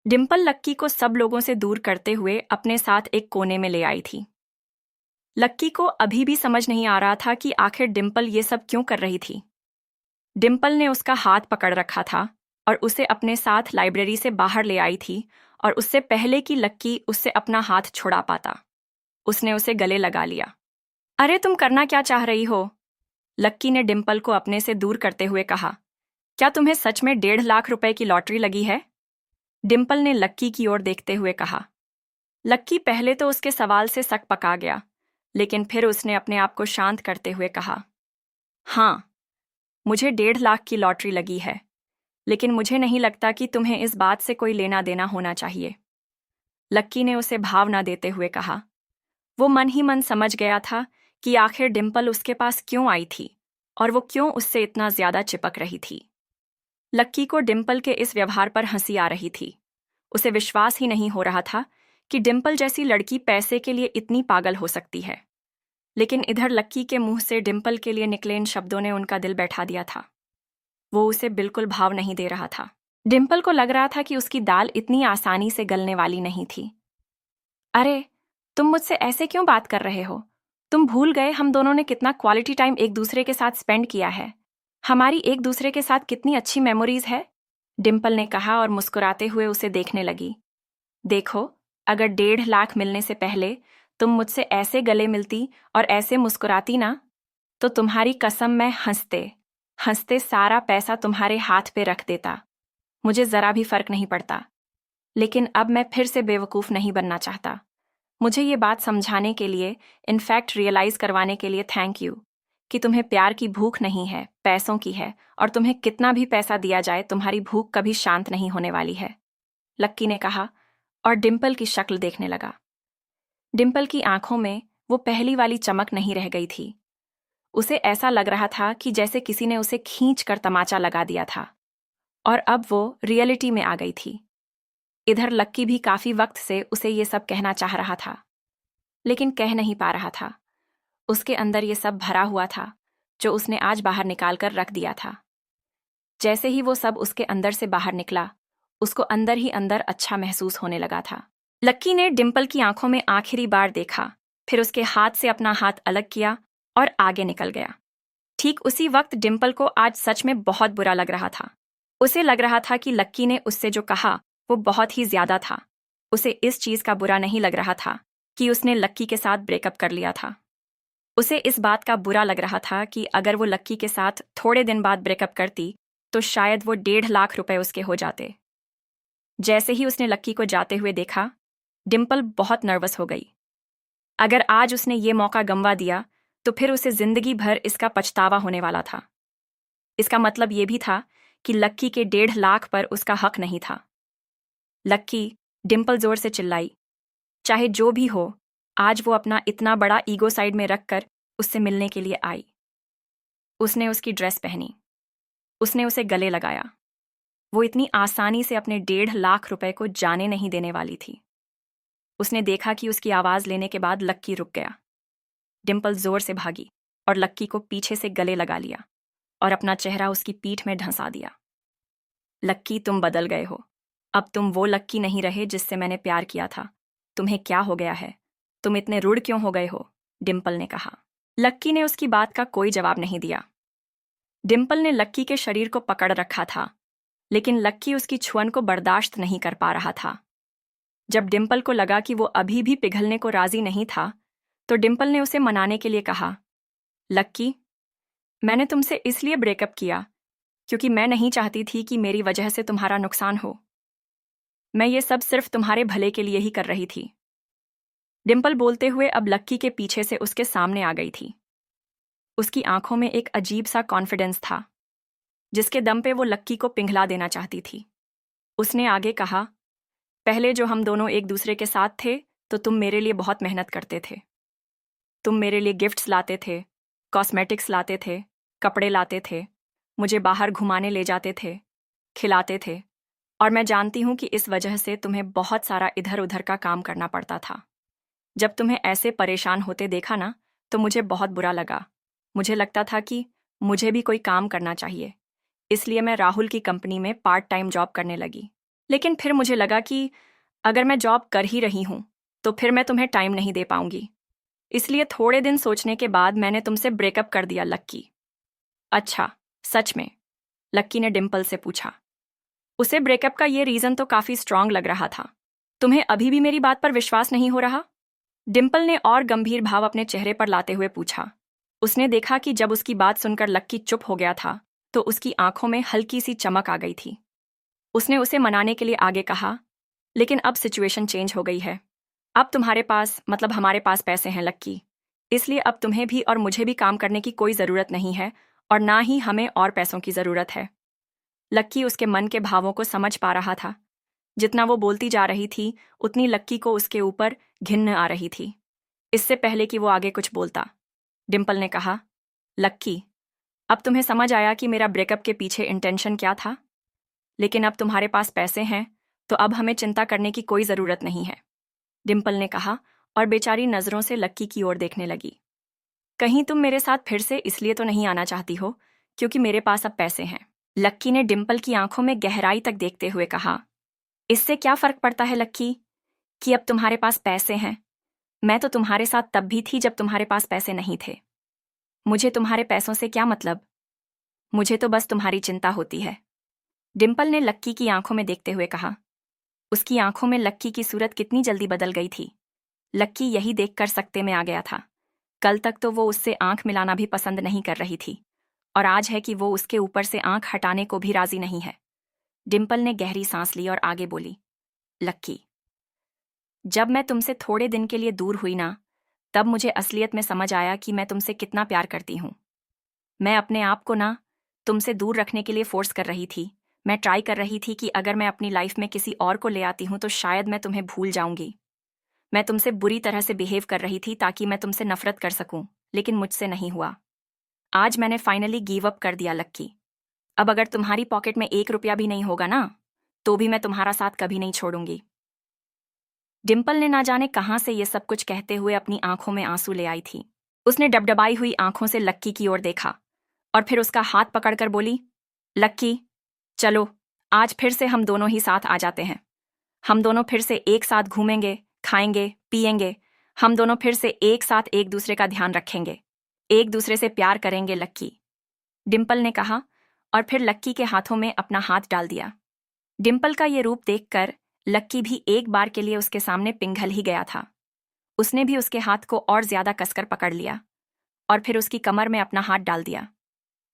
डिम्पल लक्की को सब लोगों से दूर करते हुए अपने साथ एक कोने में ले आई थी। लक्की को अभी भी समझ नहीं आ रहा था कि आखिर डिम्पल ये सब क्यों कर रही थी। डिम्पल ने उसका हाथ पकड़ रखा था और उसे अपने साथ लाइब्रेरी से बाहर ले आई थी, और उससे पहले कि लक्की उससे अपना हाथ छुड़ा पाता, उसने उसे गले लगा लिया। अरे तुम करना क्या चाह रही हो? लक्की ने डिम्पल को अपने से दूर करते हुए कहा। क्या तुम्हें सच में 1.5 लाख रुपए की लॉटरी लगी है? डिम्पल ने लक्की की ओर देखते हुए कहा। लक्की पहले तो उसके सवाल से सक पका गया, लेकिन फिर उसने अपने आप को शांत करते हुए कहा, हाँ, मुझे 1.5 लाख की लॉटरी लगी है, लेकिन मुझे नहीं लगता कि तुम्हें इस बात से कोई लेना देना होना चाहिए। लक्की ने उसे भाव न देते हुए कहा। वो मन ही मन समझ गया था कि आखिर डिम्पल उसके पास क्यों आई थी और वो क्यों उससे इतना ज्यादा चिपक रही थी। लक्की को डिम्पल के इस व्यवहार पर हंसी आ रही थी। उसे विश्वास ही नहीं हो रहा था कि डिम्पल जैसी लड़की पैसे के लिए इतनी पागल हो सकती है। लेकिन इधर लक्की के मुंह से डिम्पल के लिए निकले इन शब्दों ने उनका दिल बैठा दिया था। वो उसे बिल्कुल भाव नहीं दे रहा था। डिम्पल को लग रहा था कि उसकी दाल इतनी आसानी से गलने वाली नहीं थी। अरे, तुम मुझसे ऐसे क्यों बात कर रहे हो? तुम भूल गए हम दोनों ने कितना क्वालिटी टाइम एक दूसरे के साथ स्पेंड किया है। हमारी एक दूसरे के साथ कितनी अच्छी मेमोरीज है। डिम्पल ने कहा और मुस्कुराते हुए उसे देखने लगी। देखो, अगर 1.5 लाख मिलने से पहले तुम मुझसे ऐसे गले मिलती और ऐसे मुस्कुराती ना, तो तुम्हारी कसम मैं हंसते हंसते सारा पैसा तुम्हारे हाथ पे रख देता। मुझे जरा भी फर्क नहीं पड़ता। लेकिन अब मैं फिर से बेवकूफ़ नहीं बनना चाहता। मुझे ये बात समझाने के लिए, इनफैक्ट रियलाइज़ करवाने के लिए थैंक यू कि तुम्हें प्यार की भूख नहीं है, पैसों की है, और तुम्हें कितना भी पैसा दिया जाए तुम्हारी भूख कभी शांत नहीं होने वाली है, लक्की ने कहा और डिम्पल की शक्ल देखने लगा। डिम्पल की आंखों में वो पहली वाली चमक नहीं रह गई थी। उसे ऐसा लग रहा था कि जैसे किसी ने उसे खींच कर तमाचा लगा दिया था, और अब वो रियलिटी में आ गई थी। इधर लक्की भी काफी वक्त से उसे ये सब कहना चाह रहा था, लेकिन कह नहीं पा रहा था। उसके अंदर ये सब भरा हुआ था जो उसने आज बाहर निकाल कर रख दिया था। जैसे ही वो सब उसके अंदर से बाहर निकला, उसको अंदर ही अंदर अच्छा महसूस होने लगा था। लक्की ने डिम्पल की आंखों में आखिरी बार देखा, फिर उसके हाथ से अपना हाथ अलग किया और आगे निकल गया। ठीक उसी वक्त डिम्पल को आज सच में बहुत बुरा लग रहा था। उसे लग रहा था कि लक्की ने उससे जो कहा वो बहुत ही ज्यादा था। उसे इस चीज का बुरा नहीं लग रहा था कि उसने लक्की के साथ ब्रेकअप कर लिया था। उसे इस बात का बुरा लग रहा था कि अगर वो लक्की के साथ थोड़े दिन बाद ब्रेकअप करती तो शायद वो 1.5 लाख रुपए उसके हो जाते। जैसे ही उसने लक्की को जाते हुए देखा, डिम्पल बहुत नर्वस हो गई। अगर आज उसने ये मौका गंवा दिया तो फिर उसे जिंदगी भर इसका पछतावा होने वाला था। इसका मतलब ये भी था कि लक्की के 1.5 लाख पर उसका हक नहीं था। लक्की, डिम्पल जोर से चिल्लाई। चाहे जो भी हो, आज वो अपना इतना बड़ा ईगो साइड में रखकर उससे मिलने के लिए आई। उसने उसकी ड्रेस पहनी, उसने उसे गले लगाया। वो इतनी आसानी से अपने 1.5 लाख रुपए को जाने नहीं देने वाली थी। उसने देखा कि उसकी आवाज लेने के बाद लक्की रुक गया। डिम्पल जोर से भागी और लक्की को पीछे से गले लगा लिया और अपना चेहरा उसकी पीठ में ढंसा दिया। लक्की, तुम बदल गए हो। अब तुम वो लक्की नहीं रहे जिससे मैंने प्यार किया था। तुम्हें क्या हो गया है? तुम इतने रूड क्यों हो गए हो? डिम्पल ने कहा। लक्की ने उसकी बात का कोई जवाब नहीं दिया। डिम्पल ने लक्की के शरीर को पकड़ रखा था, लेकिन लक्की उसकी छुअन को बर्दाश्त नहीं कर पा रहा था। जब डिम्पल को लगा कि वो अभी भी पिघलने को राजी नहीं था, तो डिम्पल ने उसे मनाने के लिए कहा, लक्की, मैंने तुमसे इसलिए ब्रेकअप किया क्योंकि मैं नहीं चाहती थी कि मेरी वजह से तुम्हारा नुकसान हो। मैं ये सब सिर्फ तुम्हारे भले के लिए ही कर रही थी। डिम्पल बोलते हुए अब लक्की के पीछे से उसके सामने आ गई थी। उसकी आंखों में एक अजीब सा कॉन्फिडेंस था, जिसके दम पे वो लक्की को पिघला देना चाहती थी। उसने आगे कहा, पहले जो हम दोनों एक दूसरे के साथ थे तो तुम मेरे लिए बहुत मेहनत करते थे। तुम मेरे लिए गिफ्ट्स लाते थे, कॉस्मेटिक्स लाते थे, कपड़े लाते थे, मुझे बाहर घुमाने ले जाते थे, खिलाते थे, और मैं जानती हूँ कि इस वजह से तुम्हें बहुत सारा इधर उधर का काम करना पड़ता था। जब तुम्हें ऐसे परेशान होते देखा ना, तो मुझे बहुत बुरा लगा। मुझे लगता था कि मुझे भी कोई काम करना चाहिए, इसलिए मैं राहुल की कंपनी में पार्ट टाइम जॉब करने लगी। लेकिन फिर मुझे लगा कि अगर मैं जॉब कर ही रही हूँ तो फिर मैं तुम्हें टाइम नहीं दे पाऊंगी। इसलिए थोड़े दिन सोचने के बाद मैंने तुमसे ब्रेकअप कर दिया लक्की। अच्छा, सच में? लक्की ने डिम्पल से पूछा। उसे ब्रेकअप का ये रीजन तो काफी स्ट्रांग लग रहा था। तुम्हें अभी भी मेरी बात पर विश्वास नहीं हो रहा? डिम्पल ने और गंभीर भाव अपने चेहरे पर लाते हुए पूछा। उसने देखा कि जब उसकी बात सुनकर लक्की चुप हो गया था तो उसकी आंखों में हल्की सी चमक आ गई थी। उसने उसे मनाने के लिए आगे कहा, लेकिन अब सिचुएशन चेंज हो गई है। अब तुम्हारे पास मतलब हमारे पास पैसे हैं लक्की, इसलिए अब तुम्हें भी और मुझे भी काम करने की कोई ज़रूरत नहीं है और ना ही हमें और पैसों की ज़रूरत है। लक्की उसके मन के भावों को समझ पा रहा था। जितना वो बोलती जा रही थी उतनी लक्की को उसके ऊपर घिन्न आ रही थी। इससे पहले कि वो आगे कुछ बोलता, डिम्पल ने कहा, लक्की, अब तुम्हें समझ आया कि मेरा ब्रेकअप के पीछे इंटेंशन क्या था? लेकिन अब तुम्हारे पास पैसे हैं तो अब हमें चिंता करने की कोई ज़रूरत नहीं है, डिम्पल ने कहा और बेचारी नज़रों से लक्की की ओर देखने लगी। कहीं तुम मेरे साथ फिर से इसलिए तो नहीं आना चाहती हो क्योंकि मेरे पास अब पैसे हैं? लक्की ने डिम्पल की आंखों में गहराई तक देखते हुए कहा। इससे क्या फर्क पड़ता है लक्की कि अब तुम्हारे पास पैसे हैं? मैं तो तुम्हारे साथ तब भी थी जब तुम्हारे पास पैसे नहीं थे। मुझे तुम्हारे पैसों से क्या मतलब? मुझे तो बस तुम्हारी चिंता होती है, डिम्पल ने लक्की की आंखों में देखते हुए कहा। उसकी आंखों में लक्की की सूरत कितनी जल्दी बदल गई थी। लक्की यही देखकर सकते में आ गया था। कल तक तो वो उससे आंख मिलाना भी पसंद नहीं कर रही थी और आज है कि वो उसके ऊपर से आंख हटाने को भी राजी नहीं है। डिम्पल ने गहरी सांस ली और आगे बोली, लक्की, जब मैं तुमसे थोड़े दिन के लिए दूर हुई ना, तब मुझे असलियत में समझ आया कि मैं तुमसे कितना प्यार करती हूँ। मैं अपने आप को ना तुमसे दूर रखने के लिए फोर्स कर रही थी। मैं ट्राई कर रही थी कि अगर मैं अपनी लाइफ में किसी और को ले आती हूँ तो शायद मैं तुम्हें भूल जाऊंगी। मैं तुमसे बुरी तरह से बिहेव कर रही थी ताकि मैं तुमसे नफरत कर सकूं, लेकिन मुझसे नहीं हुआ। आज मैंने फाइनली गिव अप कर दिया लक्की। अब अगर तुम्हारी पॉकेट में 1 रुपया भी नहीं होगा ना, तो भी मैं तुम्हारा साथ कभी नहीं छोड़ूंगी। डिम्पल ने ना जाने कहां से ये सब कुछ कहते हुए अपनी आंखों में आंसू ले आई थी। उसने डबडबाई हुई आंखों से लक्की की ओर देखा और फिर उसका हाथ पकड़कर बोली, लक्की, चलो, आज फिर से हम दोनों ही साथ आ जाते हैं। हम दोनों फिर से एक साथ घूमेंगे, खाएंगे, पिएंगे। हम दोनों फिर से एक साथ एक दूसरे का ध्यान रखेंगे, एक दूसरे से प्यार करेंगे लक्की, डिम्पल ने कहा और फिर लक्की के हाथों में अपना हाथ डाल दिया। डिम्पल का ये रूप देखकर लक्की भी एक बार के लिए उसके सामने पिघल ही गया था। उसने भी उसके हाथ को और ज्यादा कसकर पकड़ लिया और फिर उसकी कमर में अपना हाथ डाल दिया।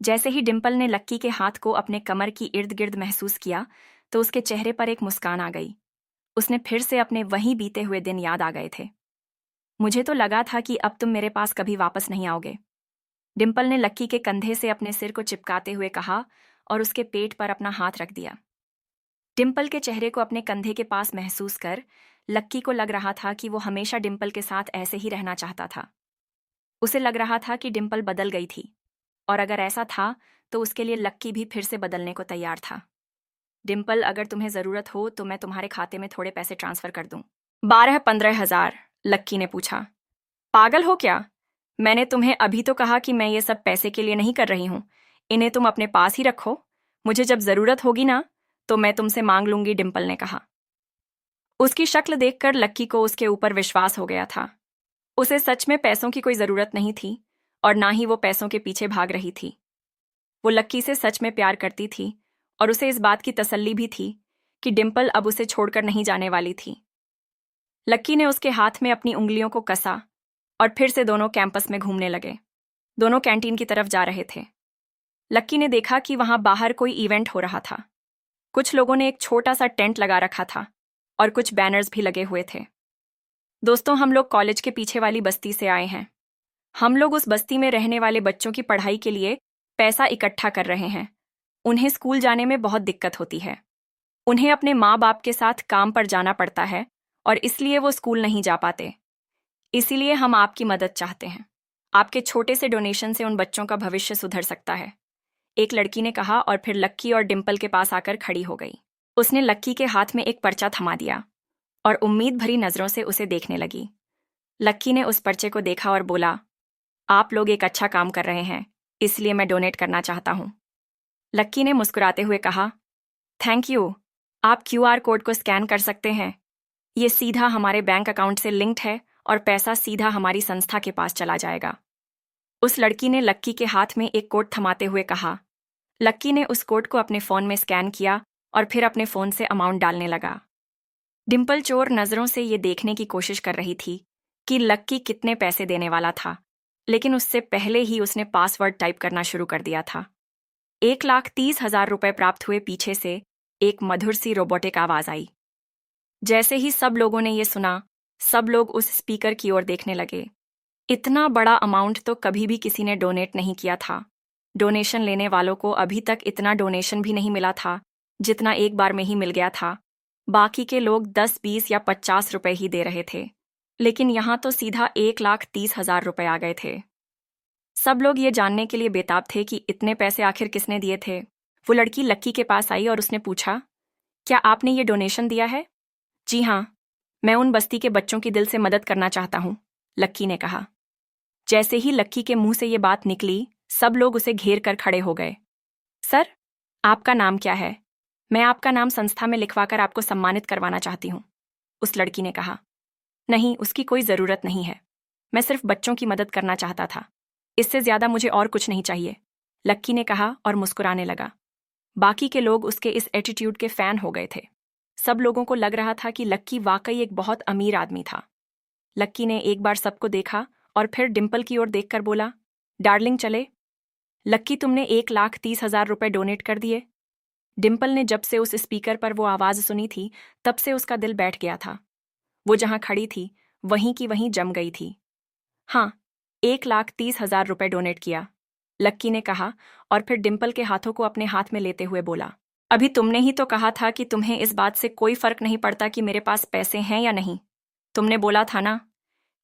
जैसे ही डिम्पल ने लक्की के हाथ को अपने कमर की इर्द गिर्द महसूस किया तो उसके चेहरे पर एक मुस्कान आ गई। उसने फिर से अपने वहीं बीते हुए दिन याद आ गए थे। मुझे तो लगा था कि अब तुम मेरे पास कभी वापस नहीं आओगे, डिम्पल ने लक्की के कंधे से अपने सिर को चिपकाते हुए कहा और उसके पेट पर अपना हाथ रख दिया। डिम्पल के चेहरे को अपने कंधे के पास महसूस कर लक्की को लग रहा था कि वो हमेशा डिम्पल के साथ ऐसे ही रहना चाहता था। उसे लग रहा था कि डिम्पल बदल गई थी और अगर ऐसा था तो उसके लिए लक्की भी फिर से बदलने को तैयार था। डिम्पल, अगर तुम्हें ज़रूरत हो तो मैं तुम्हारे खाते में थोड़े पैसे ट्रांसफ़र कर दूं। 12-15 हज़ार, लक्की ने पूछा। पागल हो क्या? मैंने तुम्हें अभी तो कहा कि मैं ये सब पैसे के लिए नहीं कर रही हूँ। इन्हें तुम अपने पास ही रखो। मुझे जब ज़रूरत होगी ना तो मैं तुमसे मांग लूंगी, डिम्पल ने कहा। उसकी शक्ल देखकर लक्की को उसके ऊपर विश्वास हो गया था। उसे सच में पैसों की कोई ज़रूरत नहीं थी और ना ही वो पैसों के पीछे भाग रही थी। वो लक्की से सच में प्यार करती थी और उसे इस बात की तसल्ली भी थी कि डिम्पल अब उसे छोड़कर नहीं जाने वाली थी। लक्की ने उसके हाथ में अपनी उंगलियों को कसा और फिर से दोनों कैंपस में घूमने लगे। दोनों कैंटीन की तरफ जा रहे थे। लक्की ने देखा कि वहां बाहर कोई इवेंट हो रहा था। कुछ लोगों ने एक छोटा सा टेंट लगा रखा था और कुछ बैनर्स भी लगे हुए थे। दोस्तों, हम लोग कॉलेज के पीछे वाली बस्ती से आए हैं। हम लोग उस बस्ती में रहने वाले बच्चों की पढ़ाई के लिए पैसा इकट्ठा कर रहे हैं। उन्हें स्कूल जाने में बहुत दिक्कत होती है। उन्हें अपने माँ बाप के साथ काम पर जाना पड़ता है और इसलिए वो स्कूल नहीं जा पाते। इसीलिए हम आपकी मदद चाहते हैं। आपके छोटे से डोनेशन से उन बच्चों का भविष्य सुधर सकता है, एक लड़की ने कहा और फिर लक्की और डिम्पल के पास आकर खड़ी हो गई। उसने लक्की के हाथ में एक पर्चा थमा दिया और उम्मीद भरी नजरों से उसे देखने लगी। लक्की ने उस पर्चे को देखा और बोला, आप लोग एक अच्छा काम कर रहे हैं, इसलिए मैं डोनेट करना चाहता हूँ। लक्की ने मुस्कुराते हुए कहा, थैंक यू, आप क्यूआर कोड को स्कैन कर सकते हैं। ये सीधा हमारे बैंक अकाउंट से लिंक्ड है और पैसा सीधा हमारी संस्था के पास चला जाएगा। उस लड़की ने लक्की के हाथ में एक कोड थमाते हुए कहा। लक्की ने उस कोड को अपने फ़ोन में स्कैन किया और फिर अपने फ़ोन से अमाउंट डालने लगा। डिम्पल चोर नज़रों से ये देखने की कोशिश कर रही थी कि लक्की कितने पैसे देने वाला था, लेकिन उससे पहले ही उसने पासवर्ड टाइप करना शुरू कर दिया था। 1,30,000 रुपये प्राप्त हुए। पीछे से एक मधुर सी रोबोटिक आवाज़ आई। जैसे ही सब लोगों ने ये सुना, सब लोग उस स्पीकर की ओर देखने लगे। इतना बड़ा अमाउंट तो कभी भी किसी ने डोनेट नहीं किया था। डोनेशन लेने वालों को अभी तक इतना डोनेशन भी नहीं मिला था जितना एक बार में ही मिल गया था। बाकी के लोग 10, 20 या 50 रुपए ही दे रहे थे, लेकिन यहाँ तो सीधा 1,30,000 रुपए आ गए थे। सब लोग ये जानने के लिए बेताब थे कि इतने पैसे आखिर किसने दिए थे। वो लड़की लक्की के पास आई और उसने पूछा, क्या आपने ये डोनेशन दिया है? जी हाँ, मैं उन बस्ती के बच्चों की दिल से मदद करना चाहता हूँ, लक्की ने कहा। जैसे ही लक्की के मुंह से ये बात निकली, सब लोग उसे घेर कर खड़े हो गए। सर, आपका नाम क्या है? मैं आपका नाम संस्था में लिखवाकर आपको सम्मानित करवाना चाहती हूँ, उस लड़की ने कहा। नहीं, उसकी कोई ज़रूरत नहीं है। मैं सिर्फ बच्चों की मदद करना चाहता था। इससे ज़्यादा मुझे और कुछ नहीं चाहिए, लक्की ने कहा और मुस्कुराने लगा। बाकी के लोग उसके इस एटीट्यूड के फ़ैन हो गए थे। सब लोगों को लग रहा था कि लक्की वाकई एक बहुत अमीर आदमी था। लक्की ने एक बार सबको देखा और फिर डिम्पल की ओर देखकर बोला, डार्लिंग चले। लक्की, तुमने 1,30,000 रुपये डोनेट कर दिए। डिम्पल ने जब से उस स्पीकर पर वो आवाज़ सुनी थी, तब से उसका दिल बैठ गया था। वो जहाँ खड़ी थी, वहीं की वहीं जम गई थी। हाँ, 1,30,000 रुपये डोनेट किया, लक्की ने कहा और फिर डिम्पल के हाथों को अपने हाथ में लेते हुए बोला, अभी तुमने ही तो कहा था कि तुम्हें इस बात से कोई फ़र्क नहीं पड़ता कि मेरे पास पैसे हैं या नहीं। तुमने बोला था ना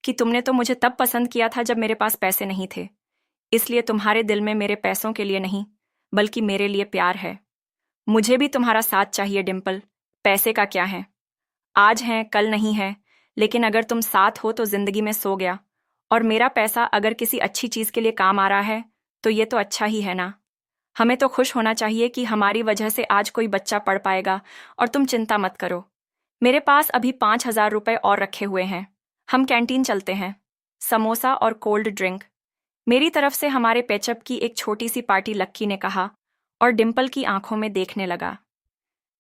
कि तुमने तो मुझे तब पसंद किया था जब मेरे पास पैसे नहीं थे। इसलिए तुम्हारे दिल में मेरे पैसों के लिए नहीं, बल्कि मेरे लिए प्यार है। मुझे भी तुम्हारा साथ चाहिए डिम्पल। पैसे का क्या है, आज है कल नहीं है, लेकिन अगर तुम साथ हो तो जिंदगी में सो गया। और मेरा पैसा अगर किसी अच्छी चीज़ के लिए काम आ रहा है तो ये तो अच्छा ही है ना। हमें तो खुश होना चाहिए कि हमारी वजह से आज कोई बच्चा पढ़ पाएगा। और तुम चिंता मत करो, मेरे पास अभी 5,000 रुपये और रखे हुए हैं। हम कैंटीन चलते हैं, समोसा और कोल्ड ड्रिंक। मेरी तरफ से हमारे पेचअप की एक छोटी सी पार्टी, लक्की ने कहा और डिम्पल की आंखों में देखने लगा।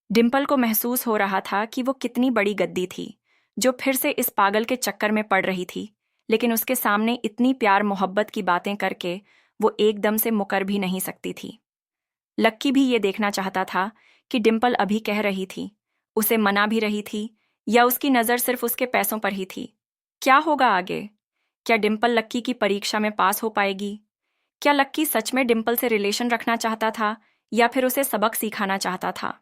डिम्पल को महसूस हो रहा था कि वो कितनी बड़ी गद्दी थी जो फिर से इस पागल के चक्कर में पड़ रही थी, लेकिन उसके सामने इतनी प्यार मोहब्बत की बातें करके वो एकदम से मुकर भी नहीं सकती थी। लक्की भी ये देखना चाहता था कि डिम्पल अभी कह रही थी, उसे मना भी रही थी, या उसकी नज़र सिर्फ उसके पैसों पर ही थी। क्या होगा आगे? क्या डिम्पल लक्की की परीक्षा में पास हो पाएगी? क्या लक्की सच में डिम्पल से रिलेशन रखना चाहता था या फिर उसे सबक सिखाना चाहता था?